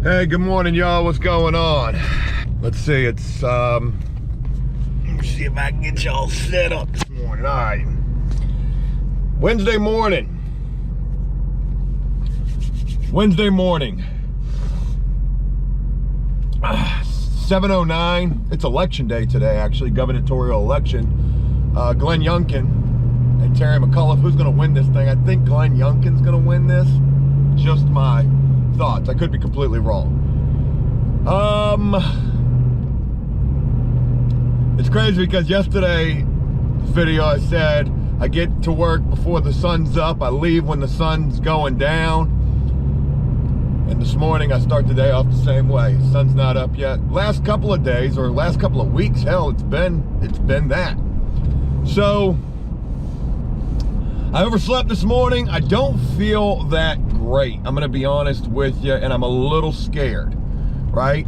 Hey, good morning, y'all. What's going on? Let's see, it's, let me see if I can get y'all set up this morning. All right. Wednesday morning. 7:09. It's election day today, actually, gubernatorial election. Glenn Youngkin and Terry McAuliffe. Who's going to win this thing? I think Glenn Youngkin's going to win this. Just my thoughts. I could be completely wrong. It's crazy because yesterday video I said I get to work before the sun's up, I leave when the sun's going down, and this morning I start the day off the same way. Sun's not up yet. Last couple of days, or last couple of weeks, hell, it's been that. So I overslept this morning. I don't feel that great, I'm gonna be honest with you, and I'm a little scared, right?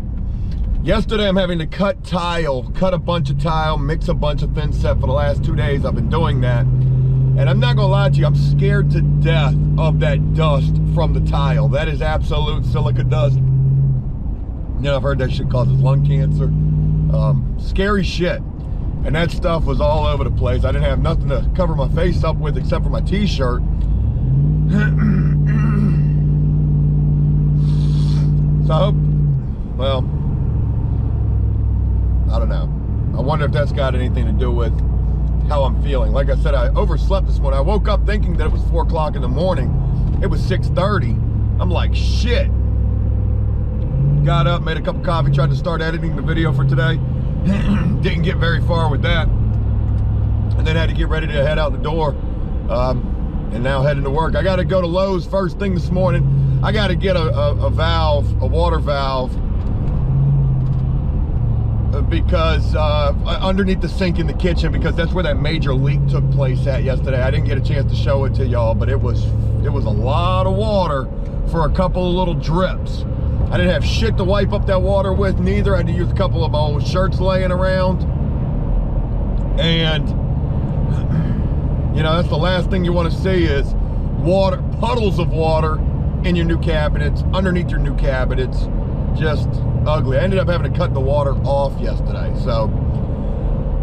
Yesterday I'm having to cut a bunch of tile, mix a bunch of thin set. For the last 2 days I've been doing that, and I'm not gonna lie to you, I'm scared to death of that dust from the tile. That is absolute silica dust. You know, I've heard that shit causes lung cancer. Scary shit. And that stuff was all over the place. I didn't have nothing to cover my face up with except for my t-shirt. So I hope, well, I don't know. I wonder if that's got anything to do with how I'm feeling. Like I said, I overslept this morning. I woke up thinking that it was 4 o'clock in the morning. It was 6:30. I'm like, shit. Got up, made a cup of coffee, tried to start editing the video for today. Didn't get very far with that. And then had to get ready to head out the door. And now heading to work. I got to go to Lowe's first thing this morning. I got to get a valve, a water valve, because underneath the sink in the kitchen, because that's where that major leak took place at yesterday. I didn't get a chance to show it to y'all, but it was a lot of water for a couple of little drips. I didn't have shit to wipe up that water with neither. I had to use a couple of my old shirts laying around. And, you know, that's the last thing you want to see is water, puddles of water in your new cabinets, underneath your new cabinets. Just ugly. I ended up having to cut the water off yesterday. So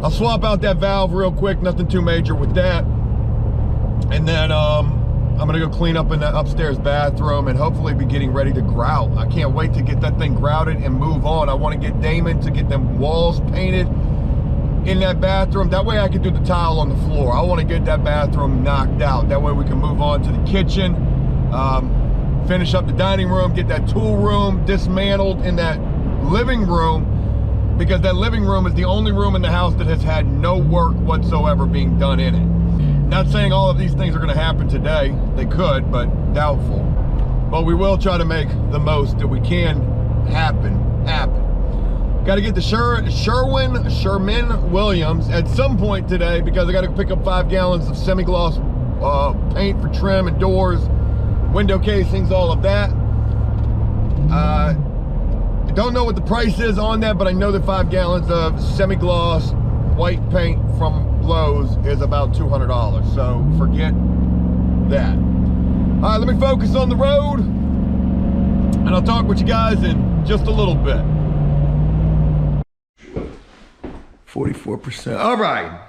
I'll swap out that valve real quick, nothing too major with that. And then I'm gonna go clean up in the upstairs bathroom and hopefully be getting ready to grout. I can't wait to get that thing grouted and move on. I want to get Damon to get them walls painted in that bathroom. That way I can do the tile on the floor. I want to get that bathroom knocked out. That way we can move on to the kitchen, finish up the dining room, get that tool room dismantled in that living room, because that living room is the only room in the house that has had no work whatsoever being done in it. Not saying all of these things are going to happen today. They could, but doubtful. But we will try to make the most that we can happen. Got to get the Sherwin Williams at some point today, because I got to pick up 5 gallons of semi-gloss paint for trim and doors, window casings, all of that. I don't know what the price is on that, but I know that 5 gallons of semi-gloss white paint from Lowe's is about $200, so forget that. All right, let me focus on the road, and I'll talk with you guys in just a little bit. 44%. All right.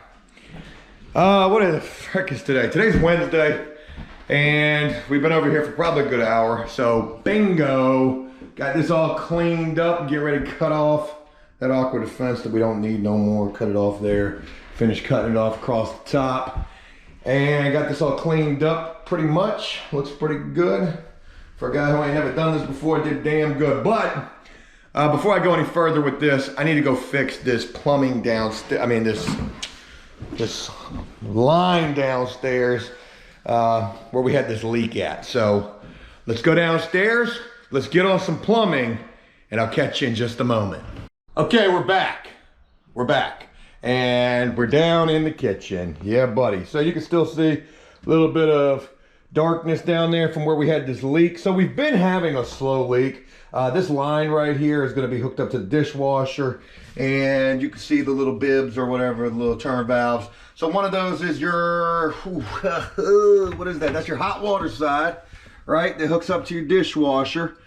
What the frick is today? Today's Wednesday, and we've been over here for probably a good hour. So bingo, got this all cleaned up, get ready to cut off that awkward fence that we don't need no more. Cut it off there. Finished cutting it off across the top, and got this all cleaned up pretty much. Looks pretty good. For a guy who ain't never done this before, did damn good. But before I go any further with this, I need to go fix this plumbing downstairs. I mean, this line downstairs where we had this leak at. So let's go downstairs. Let's get on some plumbing, and I'll catch you in just a moment. Okay, we're back. And we're down in the kitchen. Yeah, buddy. So you can still see a little bit of darkness down there from where we had this leak. So we've been having a slow leak. This line right here is going to be hooked up to the dishwasher, and you can see the little bibs or whatever, the little turn valves. So one of those is your, what is that? That's your hot water side, right? That hooks up to your dishwasher.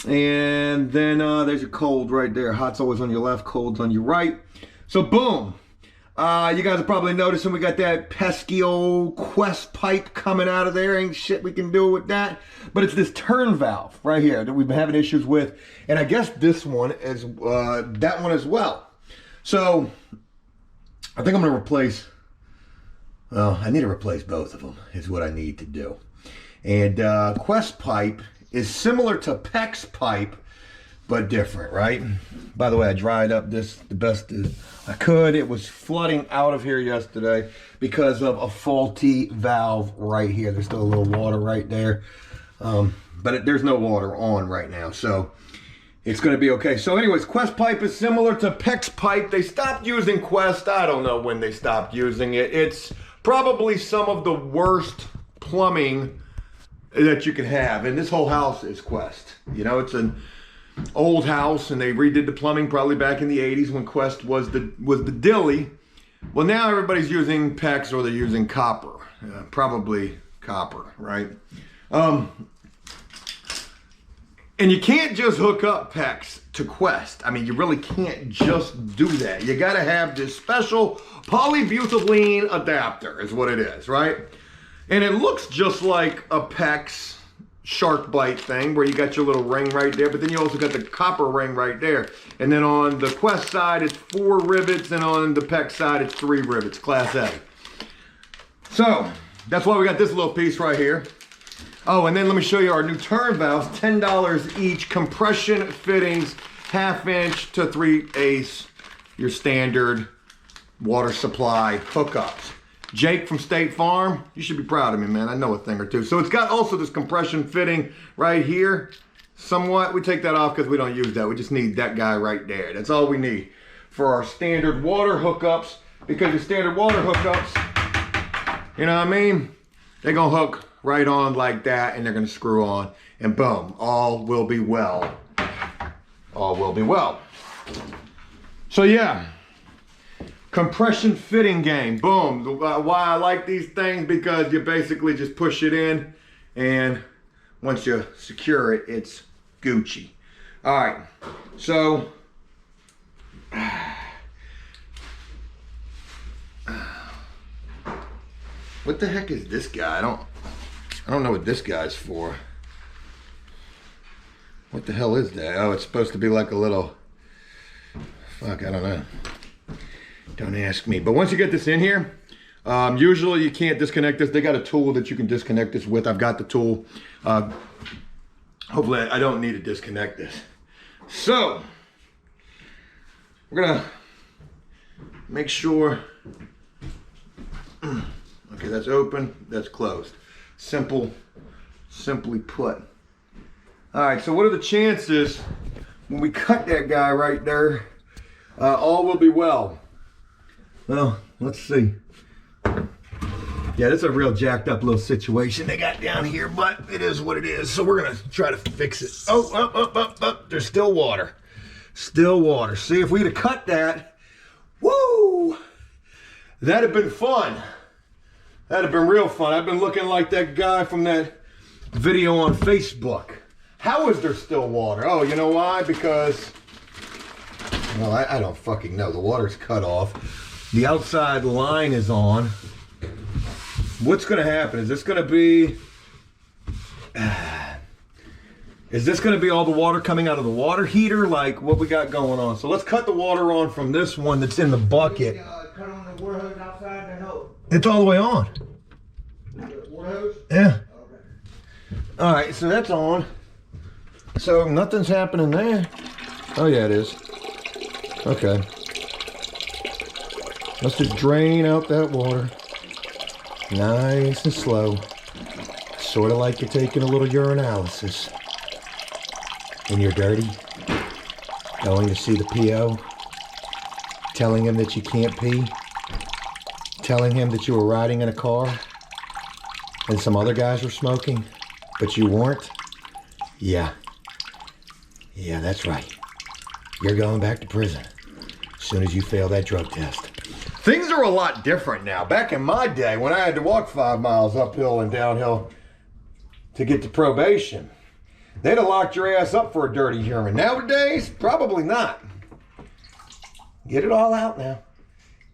And then there's your cold right there. Hot's always on your left, cold's on your right. So boom. You guys are probably noticing we got that pesky old Quest pipe coming out of there. Ain't shit we can do with that. But it's this turn valve right here that we've been having issues with. And I guess this one is that one as well. So I think I'm gonna replace, well, I need to replace both of them is what I need to do. And Quest pipe is similar to PEX pipe, but different, right? By the way, I dried up this the best I could. It was flooding out of here yesterday because of a faulty valve right here. There's still a little water right there. But there's no water on right now, so it's gonna be okay. So anyways, Quest pipe is similar to PEX pipe. They stopped using Quest. I don't know when they stopped using it. It's probably some of the worst plumbing that you can have, and this whole house is Quest. You know, it's an old house, and they redid the plumbing probably back in the 80s when Quest was the dilly. Well, now everybody's using PEX or they're using copper, probably copper, right? And you can't just hook up PEX to Quest. I mean, you really can't just do that. You got to have this special polybutylene adapter is what it is, right? And it looks just like a PEX shark bite thing where you got your little ring right there, but then you also got the copper ring right there. And then on the Quest side, it's 4 rivets, and on the PEX side, it's 3 rivets, Class A. So that's why we got this little piece right here. Oh, and then let me show you our new turn valves, $10 each, compression fittings, 1/2 inch to 3/8, your standard water supply hookups. Jake from State Farm, you should be proud of me, man. I know a thing or two. So it's got also this compression fitting right here. Somewhat, we take that off because we don't use that. We just need that guy right there. That's all we need for our standard water hookups, because your standard water hookups, you know what I mean? They're gonna hook right on like that, and they're gonna screw on, and boom, all will be well. All will be well. So yeah. Compression fitting game, boom. Why I like these things, because you basically just push it in, and once you secure it, it's Gucci. All right, so what the heck is this guy? I don't know what this guy's for. What the hell is that? Oh, it's supposed to be like a little, fuck, I don't know. Don't ask me. But once you get this in here, usually you can't disconnect this. They got a tool that you can disconnect this with. I've got the tool. Hopefully I don't need to disconnect this. So we're gonna make sure, okay, that's open, that's closed. Simply put. All right, so what are the chances when we cut that guy right there, all will be well? Well, let's see. Yeah, that's a real jacked up little situation they got down here, but it is what it is. So we're gonna try to fix it. Oh, up. There's still water. Still water. See, if we'd have cut that, woo, that'd have been fun. That'd have been real fun. I've been looking like that guy from that video on Facebook. How is there still water? Oh, you know why? Because, well, I don't fucking know. The water's cut off. The outside line is on. What's gonna happen? Is this gonna be all the water coming out of the water heater? Like what we got going on? So let's cut the water on from this one that's in the bucket. Cut on the water hose outside to help. It's all the way on. The water hose? Yeah. Okay. All right, so that's on. So nothing's happening there. Oh yeah, it is. Okay. Let's just drain out that water. Nice and slow. Sort of like you're taking a little urinalysis. When you're dirty, going to see the PO, telling him that you can't pee, telling him that you were riding in a car and some other guys were smoking, but you weren't. Yeah, that's right. You're going back to prison as soon as you fail that drug test. Things are a lot different now. Back in my day, when I had to walk 5 miles uphill and downhill to get to probation, they'd have locked your ass up for a dirty urine. Nowadays, probably not. Get it all out now.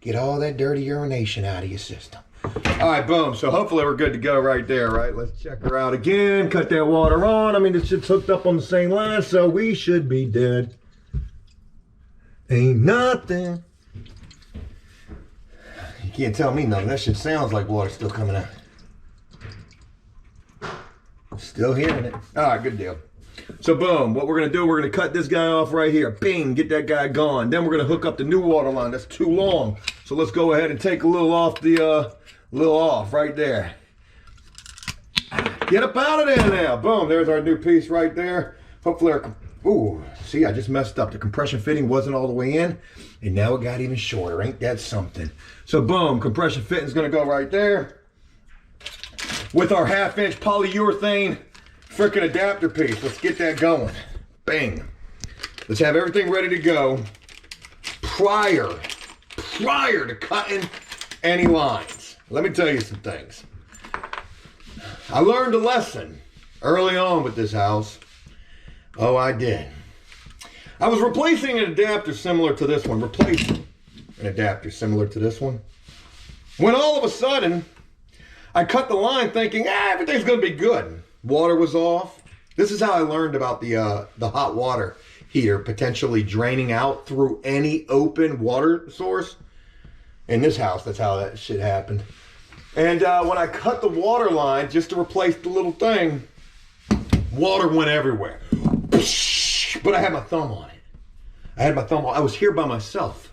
Get all that dirty urination out of your system. All right, boom. So hopefully we're good to go right there, right? Let's check her out again. Cut that water on. I mean, this shit's hooked up on the same line, so we should be dead. Ain't nothing. You can't tell me nothing. That shit sounds like water still coming out. Still hearing it. All right, good deal. So boom, what we're gonna do, we're gonna cut this guy off right here. Bing, get that guy gone. Then we're gonna hook up the new water line. That's too long. So let's go ahead and take a little off the, off right there. Get up out of there now. Boom, there's our new piece right there. Hopefully our, ooh, see, I just messed up. The compression fitting wasn't all the way in, and now it got even shorter. Ain't that something? So boom, compression fitting's gonna go right there. With our 1/2-inch polyurethane freaking adapter piece. Let's get that going. Bang. Let's have everything ready to go prior to cutting any lines. Let me tell you some things. I learned a lesson early on with this house. Oh, I did. I was replacing an adapter similar to this one. When all of a sudden, I cut the line thinking, everything's gonna be good. Water was off. This is how I learned about the hot water heater potentially draining out through any open water source. In this house, that's how that shit happened. And when I cut the water line just to replace the little thing, water went everywhere. But I had my thumb on it. I was here by myself.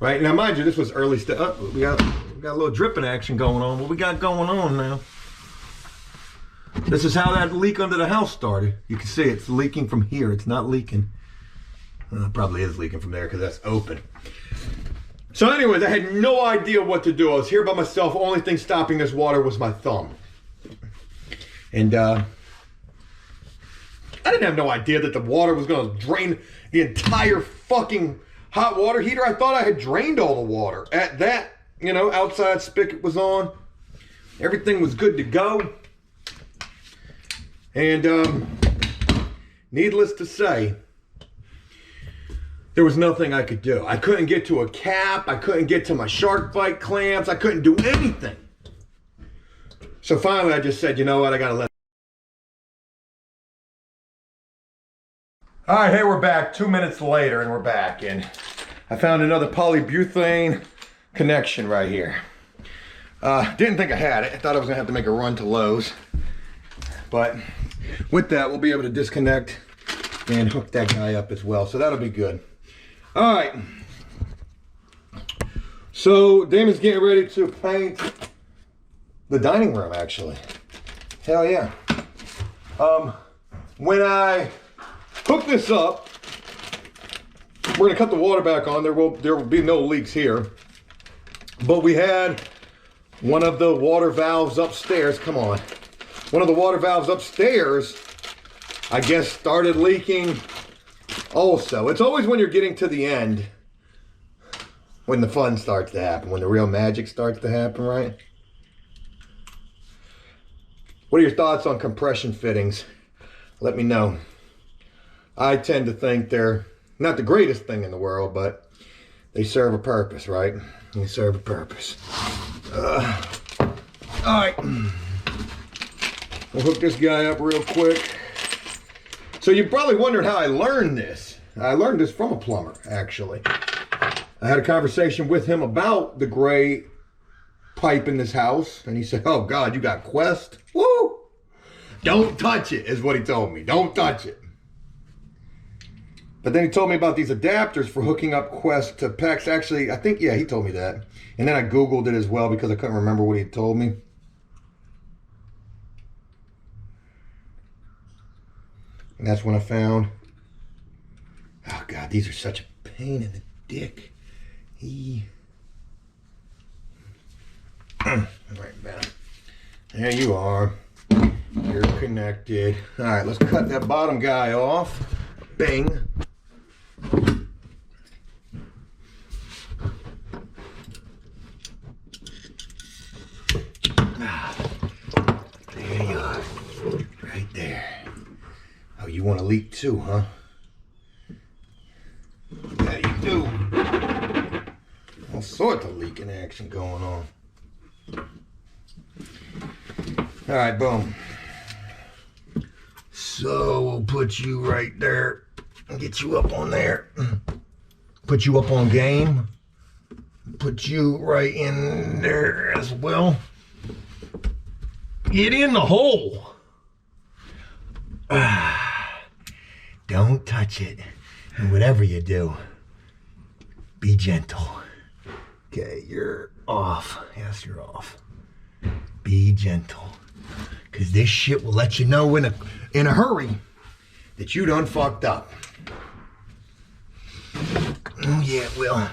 Right? Now, mind you, this was early stuff. Oh, we got a little dripping action going on. What we got going on now? This is how that leak under the house started. You can see it's leaking from here. It's not leaking. Well, it probably is leaking from there because that's open. So anyways, I had no idea what to do. I was here by myself. Only thing stopping this water was my thumb. And I didn't have no idea that the water was going to drain the entire fucking hot water heater. I thought I had drained all the water. At that, you know, outside spigot was on. Everything was good to go. And needless to say, there was nothing I could do. I couldn't get to a cap. I couldn't get to my SharkBite clamps. I couldn't do anything. So finally I just said, you know what, I gotta let. All right, hey, we're back. 2 minutes later and we're back. And I found another polybutane connection right here. Didn't think I had it. I thought I was gonna have to make a run to Lowe's. But with that, we'll be able to disconnect and hook that guy up as well. So that'll be good. All right. So Damon's getting ready to paint the dining room, actually. Hell yeah. When I hook this up, we're gonna cut the water back on. There will be no leaks here. But we had one of the water valves upstairs. Come on. One of the water valves upstairs, I guess, started leaking also. It's always when you're getting to the end when the fun starts to happen, when the real magic starts to happen, right? What are your thoughts on compression fittings? Let me know. I tend to think they're not the greatest thing in the world, but they serve a purpose, right? They serve a purpose. All right. We'll hook this guy up real quick. So you're probably wondering how I learned this. I learned this from a plumber, actually. I had a conversation with him about the gray pipe in this house, and he said, oh God, you got Quest? Woo! Don't touch it, is what he told me. Don't touch it. But then he told me about these adapters for hooking up Quest to PEX. Actually, I think, yeah, he told me that. And then I Googled it as well because I couldn't remember what he told me. And that's when I found, oh God, these are such a pain in the dick. Right back. There you are. You're connected. All right, let's cut that bottom guy off. Bang. There you are. Right there. Oh want to leak too, huh? Yeah, you do. All sorts of leaking action going on. All right, boom. So we'll put you right there and get you up on there. Put you up on game. Put you right in there as well. Get in the hole. Don't touch it. And whatever you do, be gentle. Okay, you're off. Yes, you're off. Be gentle. Because this shit will let you know in a hurry that you done fucked up. Yeah, it will.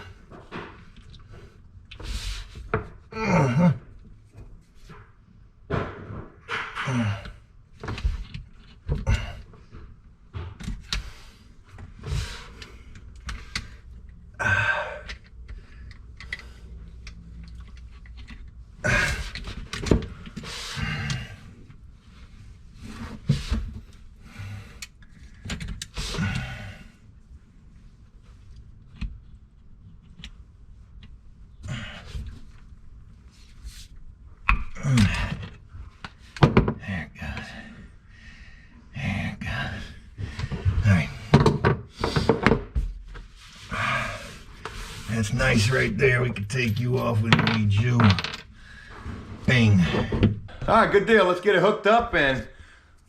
Uh-huh. There it goes. There it goes. All right. That's nice right there. We can take you off. We don't need you. Bing. All right, good deal. Let's get it hooked up and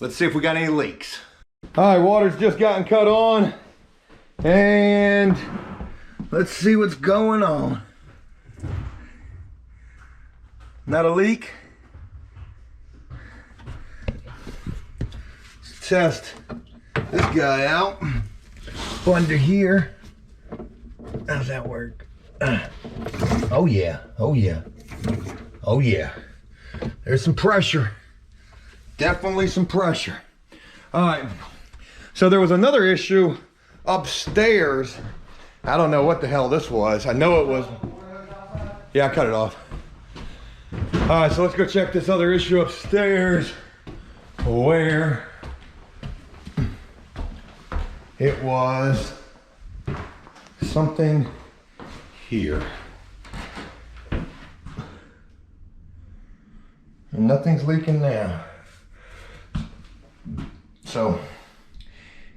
let's see if we got any leaks. All right, water's just gotten cut on. And let's see what's going on. Not a leak. Let's test this guy out. Under here. How's that work? Oh yeah, oh yeah, oh yeah. There's some pressure. Definitely some pressure. All right, so there was another issue upstairs. I don't know what the hell this was. I know it was. Yeah, I cut it off. All right, so let's go check this other issue upstairs where it was something here. And nothing's leaking now. So,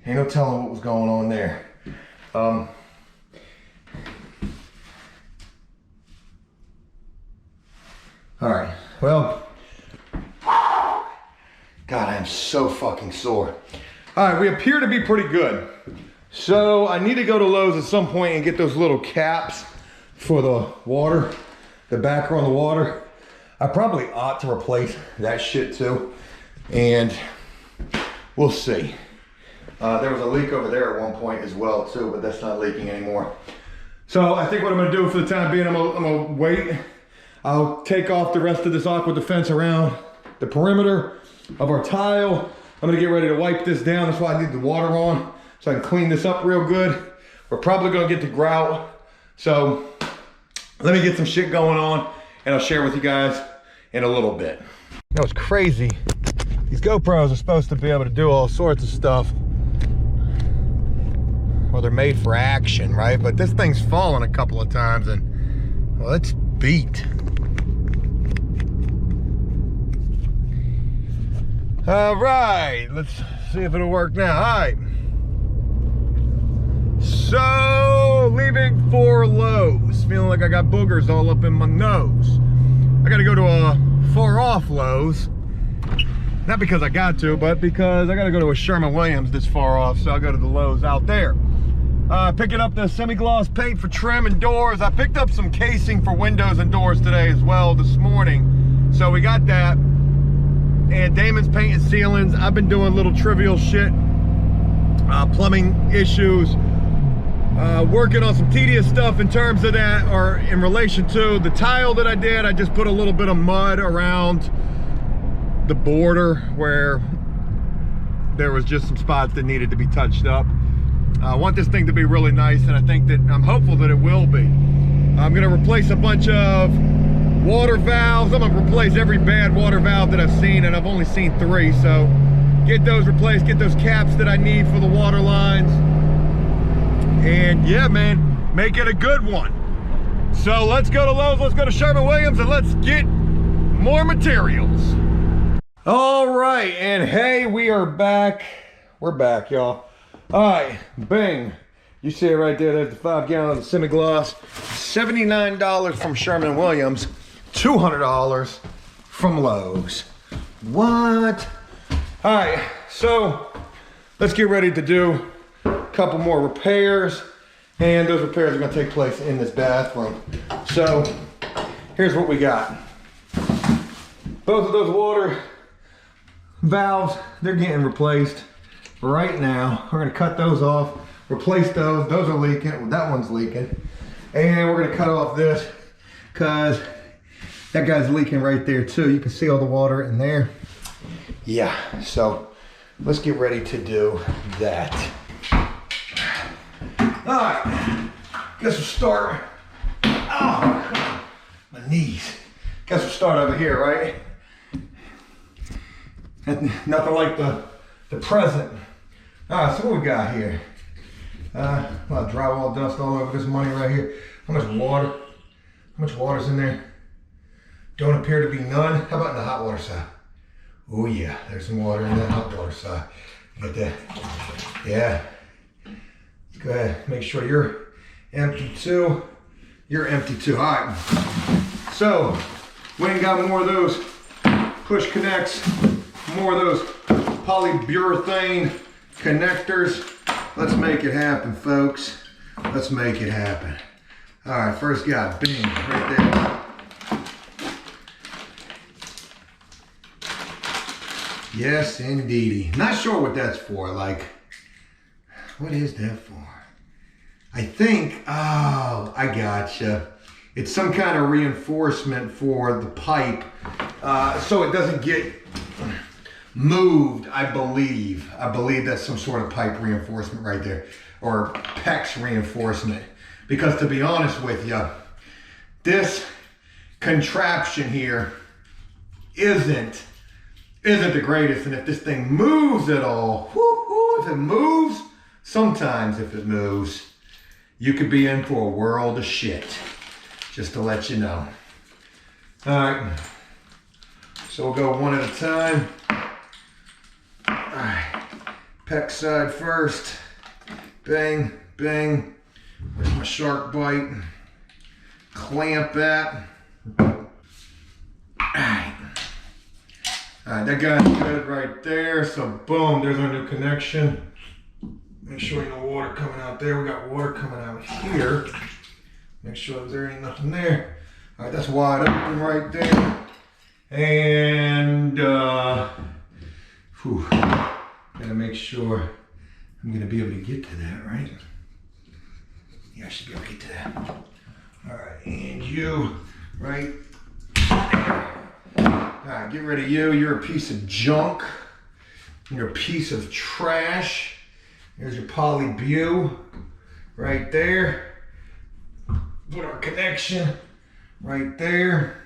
ain't no telling what was going on there. All right, well, God, I am so fucking sore. All right, we appear to be pretty good. So I need to go to Lowe's at some point and get those little caps for the water, the backer on the water. I probably ought to replace that shit too. And we'll see. There was a leak over there at one point as well too, but that's not leaking anymore. So I think what I'm gonna do for the time being, I'm gonna wait. I'll take off the rest of this Aqua Defense around the perimeter of our tile. I'm gonna get ready to wipe this down. That's why I need the water on, so I can clean this up real good. We're probably gonna get to grout. So let me get some shit going on and I'll share with you guys in a little bit. You know, it's crazy. These GoPros are supposed to be able to do all sorts of stuff. Well, they're made for action, right? But this thing's fallen a couple of times and, well, it's beat. All right, let's see if it'll work now. All right. So, leaving for Lowe's. Feeling like I got boogers all up in my nose. I gotta go to a far off Lowe's. Not because I got to, but because I gotta go to a Sherwin-Williams this far off, so I'll go to the Lowe's out there. Picking up the semi-gloss paint for trim and doors. I picked up some casing for windows and doors today as well this morning. So we got that. And Damon's Paint and Ceilings. I've been doing little trivial shit, plumbing issues, working on some tedious stuff in terms of that, or in relation to the tile that I did. I just put a little bit of mud around the border where there was just some spots that needed to be touched up. I want this thing to be really nice, and I think that I'm hopeful that it will be. I'm gonna replace a bunch of water valves. I'm gonna replace every bad water valve that I've seen, and I've only seen 3, so get those replaced, get those caps that I need for the water lines. And yeah, man, make it a good one. So let's go to Lowe's, let's go to Sherwin-Williams, and let's get more materials. All right, and hey, we are back. We're back, y'all. All right, bang. You see it right there, there's the 5 gallons of semi-gloss. $79 from Sherwin-Williams, $200 from Lowe's. What? All right, so let's get ready to do a couple more repairs, and those repairs are gonna take place in this bathroom. So here's what we got. Both of those water valves, they're getting replaced right now. We're gonna cut those off, replace those. Those are leaking, well, that one's leaking. And we're gonna cut off this because that guy's leaking right there too. You can see all the water in there. Yeah, so let's get ready to do that. All right, guess we'll start. Oh, my knees. Guess we'll start over here, right? Nothing like the present. All right, so what we got here? A lot of drywall dust all over this money right here. How much water? How much water's in there? Don't appear to be none. How about in the hot water side? Oh yeah, there's some water in that hot water side. You got that? Yeah. Let's go ahead, make sure you're empty too. You're empty too. All right. So, went and got more of those push connects, more of those polyurethane connectors. Let's make it happen, folks. Let's make it happen. All right, first guy, bing, right there. Yes, indeedy. Not sure what that's for. Like, what is that for? I think, oh, I gotcha. It's some kind of reinforcement for the pipe, so it doesn't get moved, I believe. I believe that's some sort of pipe reinforcement right there, or PEX reinforcement. Because to be honest with you, this contraption here isn't the greatest, and if this thing moves at all, if it moves, sometimes if it moves, you could be in for a world of shit, just to let you know. All right, so we'll go one at a time. All right, PEX side first, bang, bang. Where's my shark bite? Clamp that. All right, that guy's good right there. So boom, there's our new connection. Make sure ain't no water coming out there. We got water coming out here. Make sure there ain't nothing there. All right, that's wide open right there. And gotta make sure I'm gonna be able to get to that, right? Yeah, I should be able to get to that. All right, and you right there. All right, get rid of you. You're a piece of junk. You're a piece of trash. There's your polybu right there. Put our connection right there.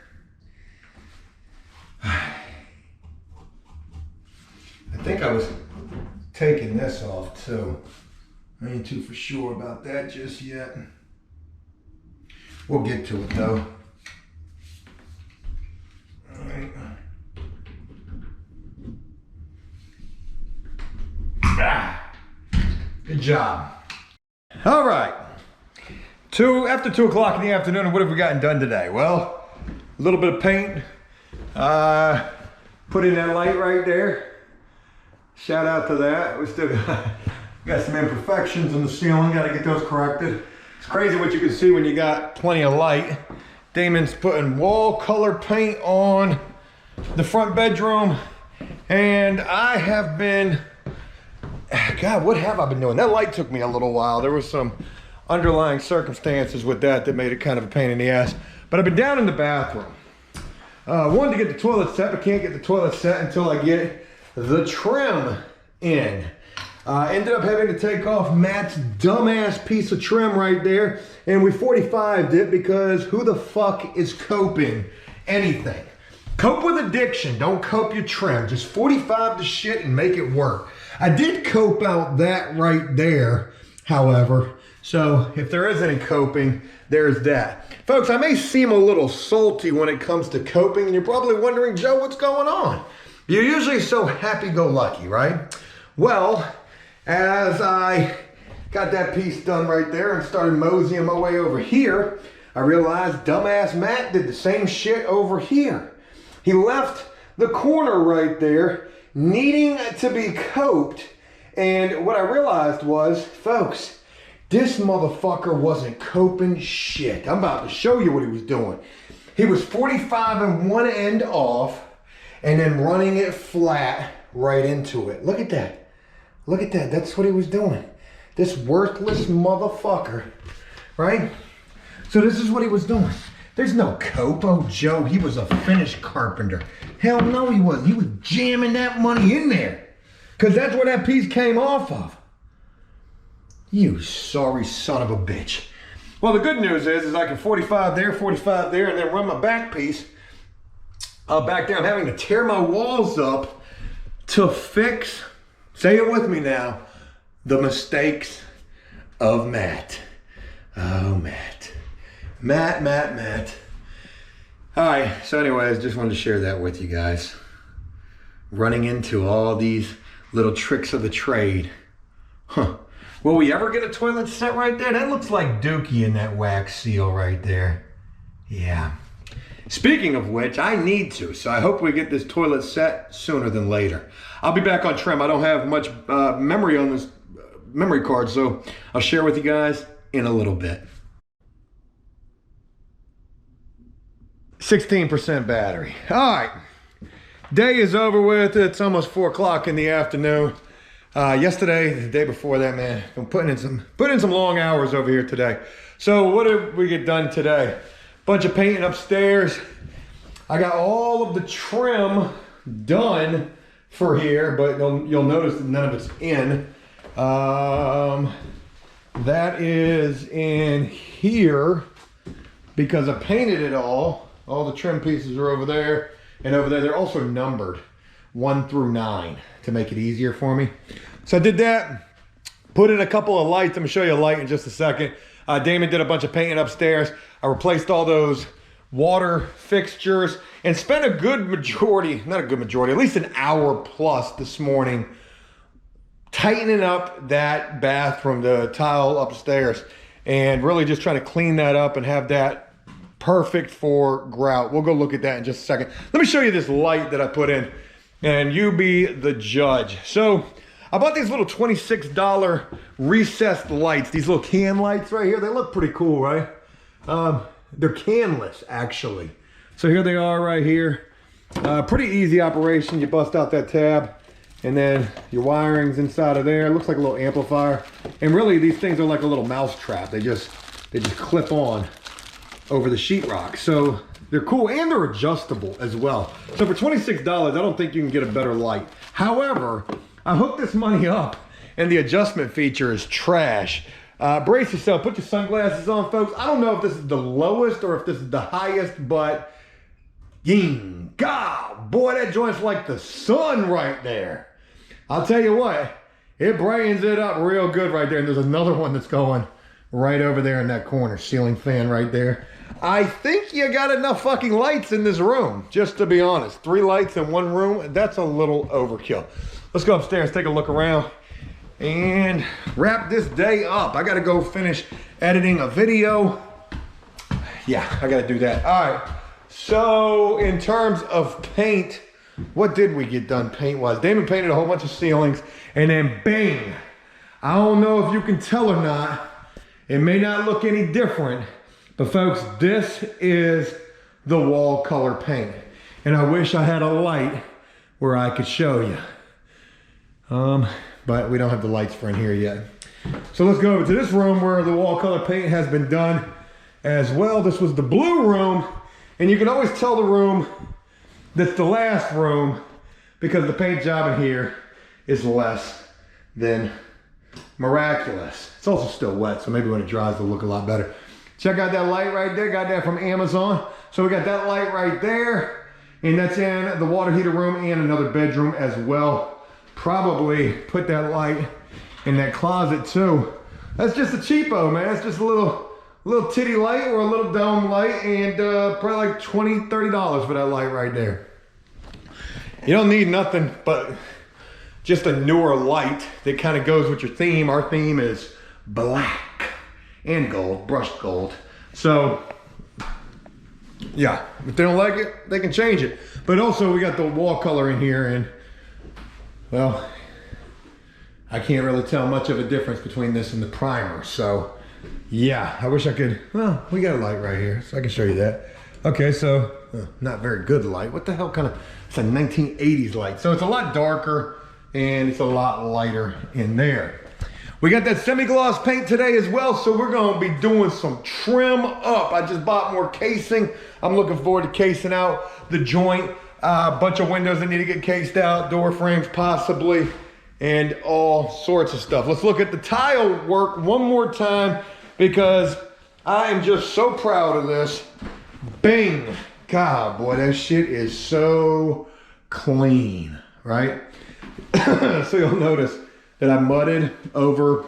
I think I was taking this off too. I ain't too for sure about that just yet. We'll get to it though. All right. Good job. All right. After 2 o'clock in the afternoon, what have we gotten done today? Well, a little bit of paint. Put in that light right there. Shout out to that. We still got some imperfections in the ceiling. Got to get those corrected. It's crazy what you can see when you got plenty of light. Damon's putting wall color paint on the front bedroom, and I have been, God, what have I been doing? That light took me a little while. There was some underlying circumstances with that made it kind of a pain in the ass. But I've been down in the bathroom. Wanted to get the toilet set, but can't get the toilet set until I get the trim in. Ended up having to take off Matt's dumbass piece of trim right there, and we 45'd it because who the fuck is coping anything? Cope with addiction, don't cope your trim. Just 45 the shit and make it work. I did cope out that right there, however. So if there is any coping, there's that. Folks, I may seem a little salty when it comes to coping, and you're probably wondering, Joe, what's going on? You're usually so happy-go-lucky, right? Well, as I got that piece done right there and started moseying my way over here, I realized dumbass Matt did the same shit over here. He left the corner right there needing to be coped, and what I realized was, folks, this motherfucker wasn't coping shit. I'm about to show you what he was doing. He was 45ing one end off and then running it flat right into it. Look at that. Look at that. That's what he was doing. This worthless motherfucker, right? So this is what he was doing. There's no cope. Oh, Joe, he was a finished carpenter. Hell no, he wasn't. He was jamming that money in there because that's where that piece came off of. You sorry son of a bitch. Well, the good news is I can 45 there, and then run my back piece back there. I'm having to tear my walls up to fix, say it with me now, the mistakes of Matt. Oh, Matt. Matt. All right, so anyways, just wanted to share that with you guys. Running into all these little tricks of the trade. Huh. Will we ever get a toilet set right there? That looks like Dookie in that wax seal right there. Yeah. Speaking of which, I need to, so I hope we get this toilet set sooner than later. I'll be back on trim. I don't have much memory on this memory card, so I'll share with you guys in a little bit. 16% battery. All right, day is over with. It's almost 4 o'clock in the afternoon. Yesterday, the day before that, man, I'm putting in some long hours over here today. So what did we get done today? Bunch of painting upstairs. I got all of the trim done for here, but you'll notice that none of it's in. That is in here because I painted it all. All the trim pieces are over there and over there. They're also numbered 1 through 9 to make it easier for me. So I did that, put in a couple of lights. I'm gonna show you a light in just a second. Damon did a bunch of painting upstairs. I replaced all those water fixtures and spent a good majority, not a good majority, at least an hour plus this morning tightening up that bathroom, the tile upstairs, and really just trying to clean that up and have that perfect for grout. We'll go look at that in just a second. Let me show you this light that I put in and you be the judge. So I bought these little $26 recessed lights, these little can lights right here. They look pretty cool, right? They're canless actually. So here they are right here. Pretty easy operation. You bust out that tab and then your wiring's inside of there. It looks like a little amplifier. And really these things are like a little mouse trap. They just clip on over the sheetrock. So they're cool and they're adjustable as well. So for $26, I don't think you can get a better light. However, I hooked this money up and the adjustment feature is trash. Brace yourself, put your sunglasses on, folks. I don't know if this is the lowest or if this is the highest, but God, boy, that joint's like the sun right there. I'll tell you what, it brightens it up real good right there. And there's another one that's going right over there in that corner, ceiling fan right there. I think you got enough fucking lights in this room, just to be honest. 3 lights in one room, that's a little overkill. Let's go upstairs, take a look around, and wrap this day up. I gotta go finish editing a video. Yeah, I gotta do that. All right, so in terms of paint, what did we get done paint-wise? Damon painted a whole bunch of ceilings, and then bang. I don't know if you can tell or not. It may not look any different, but folks, this is the wall color paint. And I wish I had a light where I could show you. But we don't have the lights for in here yet. So let's go over to this room where the wall color paint has been done as well. This was the blue room, and you can always tell the room that's the last room because the paint job in here is less than miraculous. It's also still wet, so maybe when it dries it'll look a lot better. Check out that light right there, got that from Amazon. So we got that light right there. And that's in the water heater room and another bedroom as well. Probably put that light in that closet too. That's just a cheapo, man. It's just a little titty light or a little dome light, and probably like $20, $30 for that light right there. You don't need nothing but just a newer light that kind of goes with your theme. Our theme is black and gold, brushed gold. So yeah, if they don't like it, they can change it. But also we got the wall color in here, and well, I can't really tell much of a difference between this and the primer. So yeah, I wish I could. Well, we got a light right here, so I can show you that. Okay, so not very good light. What the hell kind of, it's a 1980s light. So it's a lot darker and it's a lot lighter in there. We got that semi-gloss paint today as well, so we're gonna be doing some trim up. I just bought more casing. I'm looking forward to casing out the joint. A bunch of windows that need to get cased out, door frames possibly, and all sorts of stuff. Let's look at the tile work one more time because I am just so proud of this. Bing. God, boy, that shit is so clean, right? So you'll notice that I mudded over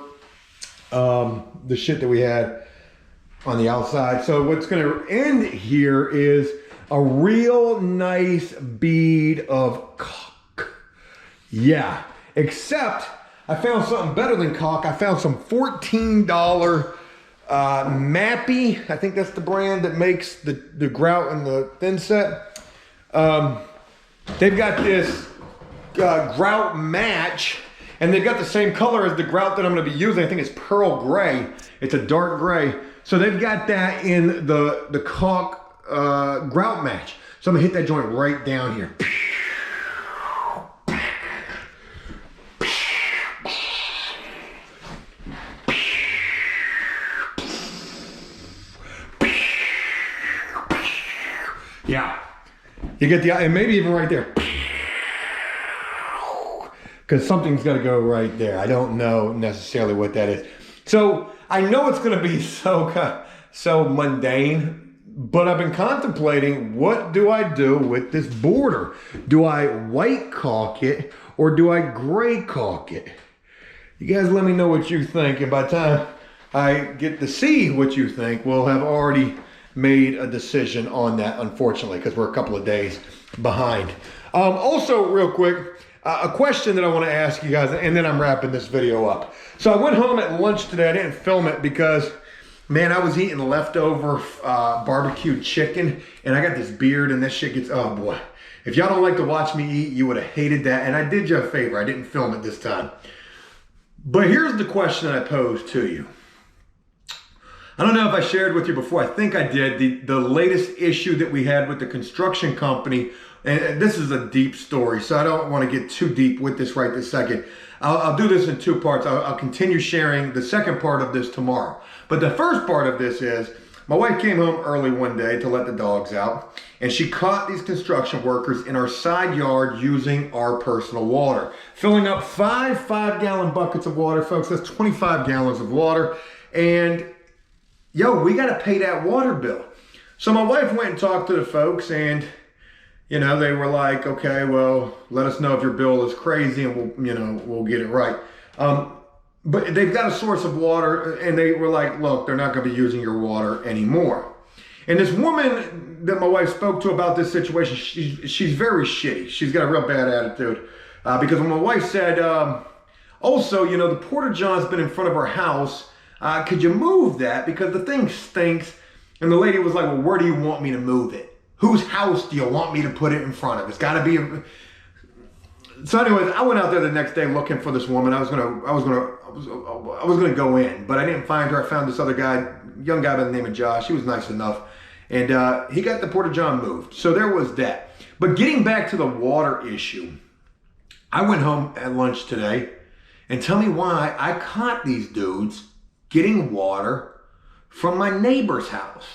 the shit that we had on the outside. So what's gonna end here is a real nice bead of caulk. Yeah, except I found something better than caulk. I found some $14 Mappy. I think that's the brand that makes the grout and the thin set. They've got this grout match, and they've got the same color as the grout that I'm gonna be using. I think it's pearl gray. It's a dark gray. So they've got that in the caulk grout match. So I'm gonna hit that joint right down here. Yeah, you get the, and maybe even right there. Because something's got to go right there. I don't know necessarily what that is. So I know it's going to be so mundane, but I've been contemplating, what do I do with this border? Do I white caulk it or do I gray caulk it? You guys let me know what you think, and by the time I get to see what you think, we'll have already made a decision on that, unfortunately, because we're a couple of days behind. Also, real quick, a question that I want to ask you guys, and then I'm wrapping this video up. So I went home at lunch today. I didn't film it because, man, I was eating leftover barbecued chicken, and I got this beard, and this shit gets, oh boy. If y'all don't like to watch me eat, you would have hated that, and I did you a favor. I didn't film it this time. But here's the question I posed to you. I don't know if I shared with you before, I think I did, the latest issue that we had with the construction company, and this is a deep story, so I don't want to get too deep with this right this second. I'll do this in two parts. I'll continue sharing the second part of this tomorrow. But the first part of this is, my wife came home early one day to let the dogs out, and she caught these construction workers in our side yard using our personal water. Filling up five 5-gallon buckets of water, folks, that's 25 gallons of water, and yo, we got to pay that water bill. So my wife went and talked to the folks, and you know, they were like, okay, well, let us know if your bill is crazy and we'll get it right. But they've got a source of water, and they were like, look, they're not going to be using your water anymore. And this woman that my wife spoke to about this situation, she's very shitty. She's got a real bad attitude. Because when my wife said, also, you know, the Porta-John's been in front of our house, could you move that? Because the thing stinks. And the lady was like, well, where do you want me to move it? Whose house do you want me to put it in front of? It's got to be. So anyways, I went out there the next day looking for this woman. I was gonna go in, but I didn't find her. I found this other guy, young guy by the name of Josh. He was nice enough, and he got the Porta-John moved. So there was that. But getting back to the water issue, I went home at lunch today, and tell me why I caught these dudes getting water from my neighbor's house.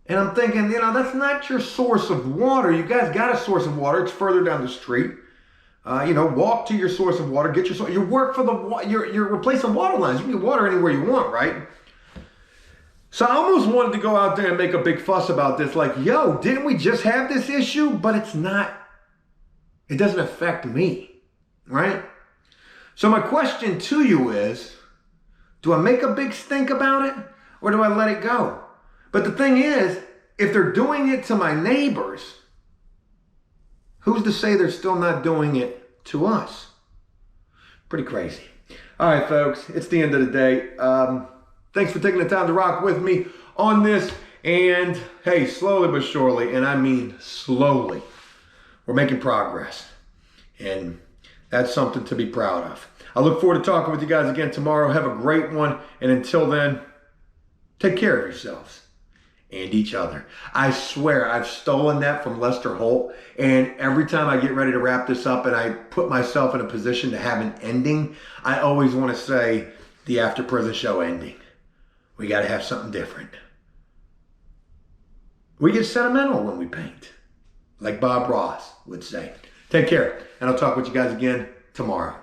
And I'm thinking, you know, that's not your source of water. You guys got a source of water. It's further down the street. You know, walk to your source of water. Get your source. You work for the you're replacing water lines. You can get water anywhere you want, right? So I almost wanted to go out there and make a big fuss about this, like, yo, didn't we just have this issue? But it's not, it doesn't affect me, right? So my question to you is, do I make a big stink about it or do I let it go? But the thing is, if they're doing it to my neighbors, who's to say they're still not doing it to us? Pretty crazy. All right, folks, it's the end of the day. Thanks for taking the time to rock with me on this. And hey, slowly but surely, and I mean slowly, we're making progress. And that's something to be proud of. I look forward to talking with you guys again tomorrow. Have a great one. And until then, take care of yourselves and each other. I swear I've stolen that from Lester Holt. And every time I get ready to wrap this up and I put myself in a position to have an ending, I always want to say the After Prison Show ending. We got to have something different. We get sentimental when we paint, like Bob Ross would say. Take care, and I'll talk with you guys again tomorrow.